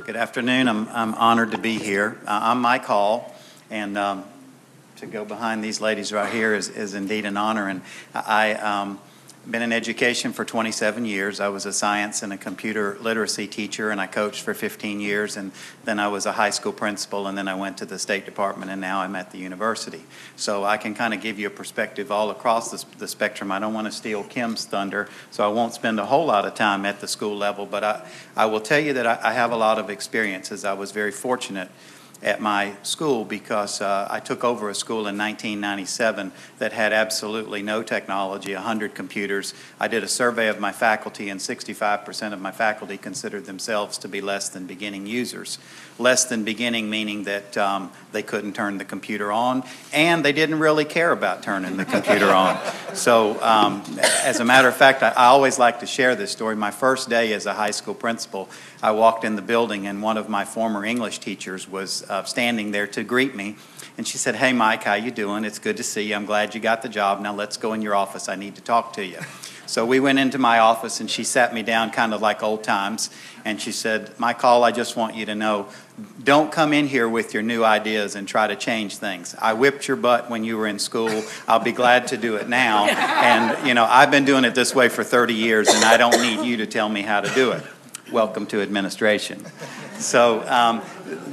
Good afternoon. I'm honored to be here. I'm Mike Hall, and to go behind these ladies right here is indeed an honor. And I been in education for 27 years. I was a science and a computer literacy teacher, and I coached for 15 years, and then I was a high school principal, and then I went to the State Department, and now I'm at the university. So I can kind of give you a perspective all across the spectrum. I don't want to steal Kim's thunder, so I won't spend a whole lot of time at the school level, but I will tell you that I have a lot of experiences. I was very fortunate at my school because I took over a school in 1997 that had absolutely no technology, 100 computers. I did a survey of my faculty, and 65% of my faculty considered themselves to be less than beginning users. Less than beginning meaning that they couldn't turn the computer on, and they didn't really care about turning the computer on. So as a matter of fact, I always like to share this story. My first day as a high school principal, I walked in the building, and one of my former English teachers was standing there to greet me. And she said, "Hey, Mike, how you doing? It's good to see you. I'm glad you got the job. Now let's go in your office. I need to talk to you." So we went into my office, and she sat me down kind of like old times. And she said, "Mike Hall, I just want you to know, don't come in here with your new ideas and try to change things. I whipped your butt when you were in school. I'll be glad to do it now. And, you know, I've been doing it this way for 30 years, and I don't need you to tell me how to do it. Welcome to administration." So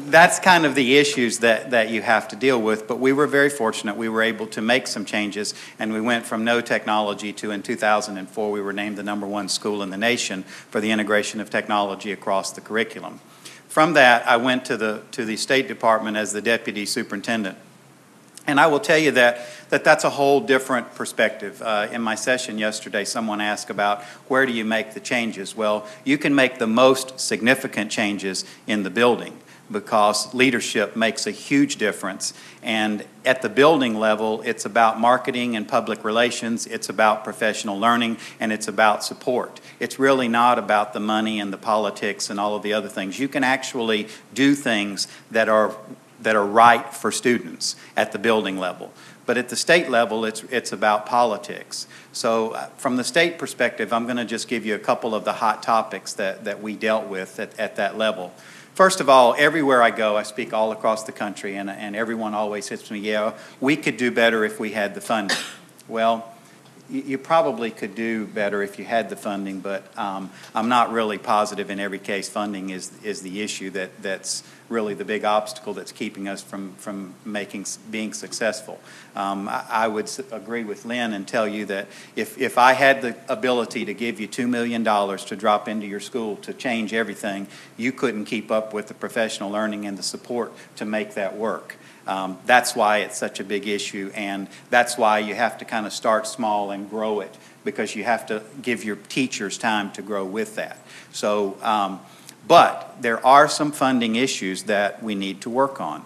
that's kind of the issues that you have to deal with. But we were very fortunate. We were able to make some changes, and we went from no technology to, in 2004, we were named the #1 school in the nation for the integration of technology across the curriculum. From that, I went to the State Department as the deputy superintendent. And I will tell you that's a whole different perspective. In my session yesterday, someone asked about where do you make the changes? Well, you can make the most significant changes in the building because leadership makes a huge difference. And at the building level, it's about marketing and public relations, it's about professional learning, and it's about support. It's really not about the money and the politics and all of the other things. You can actually do things that are right for students at the building level. But at the state level, it's about politics. So from the state perspective, I'm going to just give you a couple of the hot topics that we dealt with at that level. First of all, everywhere I go, I speak all across the country, and everyone always hits me, "Yeah, we could do better if we had the funding." Well, you probably could do better if you had the funding, but I'm not really positive in every case funding is the issue that's really the big obstacle that's keeping us from being successful. I would agree with Lynn and tell you that if I had the ability to give you $2 million to drop into your school to change everything, you couldn't keep up with the professional learning and the support to make that work. That's why it's such a big issue, and that's why you have to kind of start small and grow it, because you have to give your teachers time to grow with that. So, but there are some funding issues that we need to work on.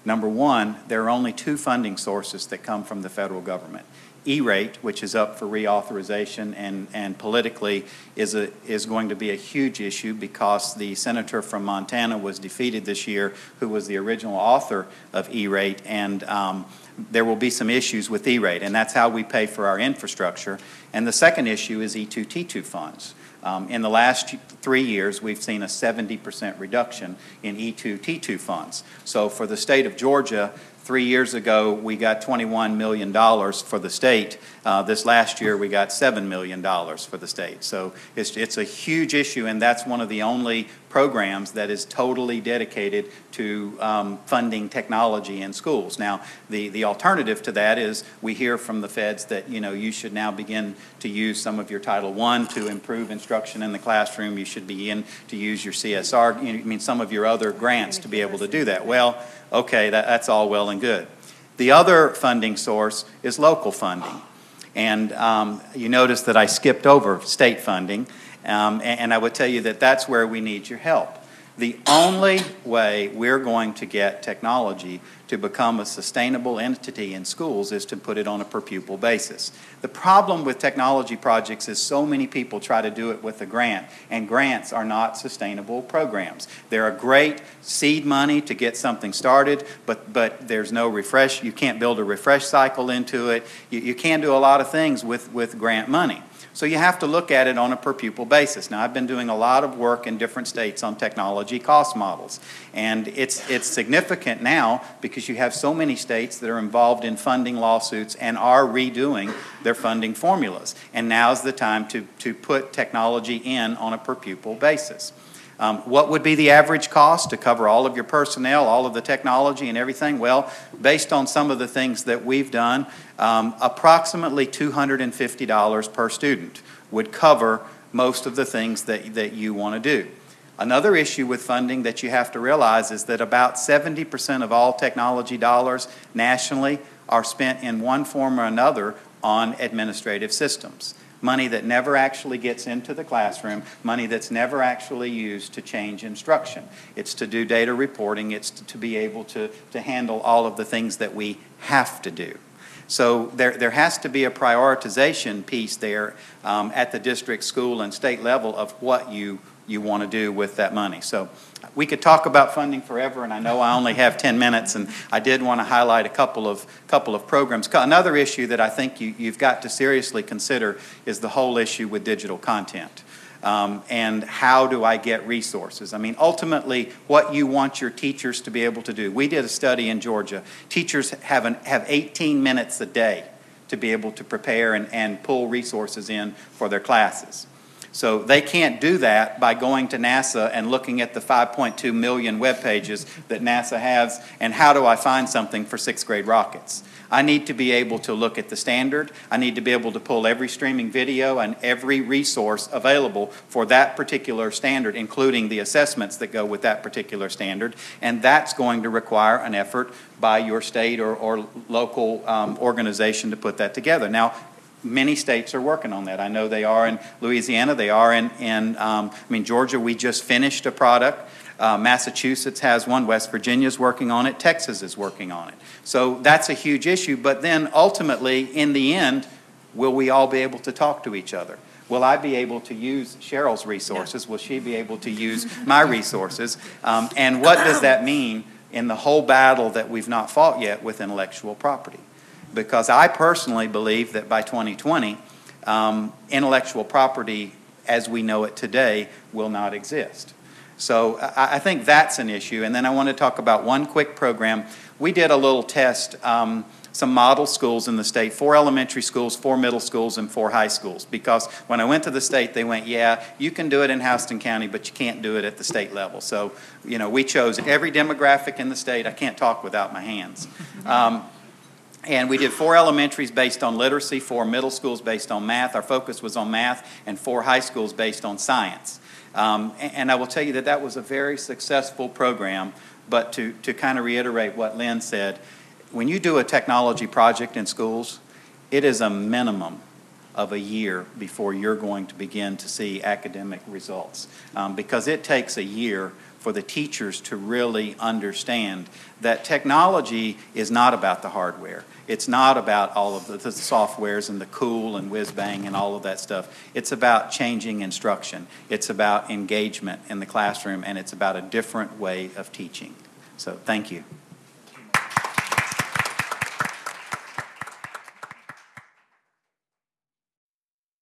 Number one, there are only 2 funding sources that come from the federal government. E-rate, which is up for reauthorization and politically is going to be a huge issue because the senator from Montana was defeated this year who was the original author of E-rate, and there will be some issues with E-rate, and that's how we pay for our infrastructure. And the second issue is E2T2 funds. In the last 3 years, we've seen a 70% reduction in E2T2 funds. So for the state of Georgia, 3 years ago, we got $21 million for the state. This last year, we got $7 million for the state. So it's a huge issue, and that's one of the only programs that is totally dedicated to funding technology in schools. Now, the alternative to that is we hear from the feds that, you know, you should now begin to use some of your Title I to improve instruction in the classroom. You should begin to use your CSR, some of your other grants to be able to do that. Well, okay, that's all well and good. The other funding source is local funding. And you notice that I skipped over state funding, and I would tell you that that's where we need your help. The only way we're going to get technology to become a sustainable entity in schools is to put it on a per pupil basis. The problem with technology projects is so many people try to do it with a grant, and grants are not sustainable programs. They're a great seed money to get something started, but there's no refresh. You can't build a refresh cycle into it. You can't do a lot of things with grant money. So you have to look at it on a per pupil basis. Now, I've been doing a lot of work in different states on technology cost models, and it's significant now because you have so many states that are involved in funding lawsuits and are redoing their funding formulas. And now's the time to put technology in on a per pupil basis. What would be the average cost to cover all of your personnel, all of the technology and everything? Well, based on some of the things that we've done, approximately $250 per student would cover most of the things that you want to do. Another issue with funding that you have to realize is that about 70% of all technology dollars nationally are spent in one form or another on administrative systems. Money that never actually gets into the classroom, money that's never actually used to change instruction. It's to do data reporting, it's to be able to handle all of the things that we have to do. So there has to be a prioritization piece there at the district, school, and state level of what you want to do with that money. So we could talk about funding forever, and I know I only have 10 minutes, and I did want to highlight a couple of programs. Another issue that I think you've got to seriously consider is the whole issue with digital content. And how do I get resources? I mean, ultimately, what you want your teachers to be able to do. We did a study in Georgia. Teachers have 18 minutes a day to be able to prepare and pull resources in for their classes. So they can't do that by going to NASA and looking at the 5.2 million web pages that NASA has, and how do I find something for 6th grade rockets? I need to be able to look at the standard. I need to be able to pull every streaming video and every resource available for that particular standard, including the assessments that go with that particular standard, and that's going to require an effort by your state or local organization to put that together. Now, many states are working on that. I know they are in Louisiana. They are in Georgia, we just finished a product. Massachusetts has one. West Virginia's working on it. Texas is working on it. So that's a huge issue. But then ultimately, in the end, will we all be able to talk to each other? Will I be able to use Cheryl's resources? Will she be able to use my resources? And what does that mean in the whole battle that we've not fought yet with intellectual property? Because I personally believe that by 2020, intellectual property as we know it today will not exist. So I think that's an issue. And then I want to talk about one quick program. We did a little test, some model schools in the state, 4 elementary schools, 4 middle schools, and 4 high schools. Because when I went to the state, they went, yeah, you can do it in Houston County, but you can't do it at the state level. So, we chose every demographic in the state. I can't talk without my hands. And we did 4 elementaries based on literacy, 4 middle schools based on math. Our focus was on math, and 4 high schools based on science. And I will tell you that that was a very successful program. But to kind of reiterate what Lynn said, when you do a technology project in schools, it is a minimum of a year before you're going to begin to see academic results. Because it takes a year for the teachers to really understand that technology is not about the hardware. It's not about all of the softwares and the cool and whiz-bang and all of that stuff. It's about changing instruction. It's about engagement in the classroom, and it's about a different way of teaching. So thank you.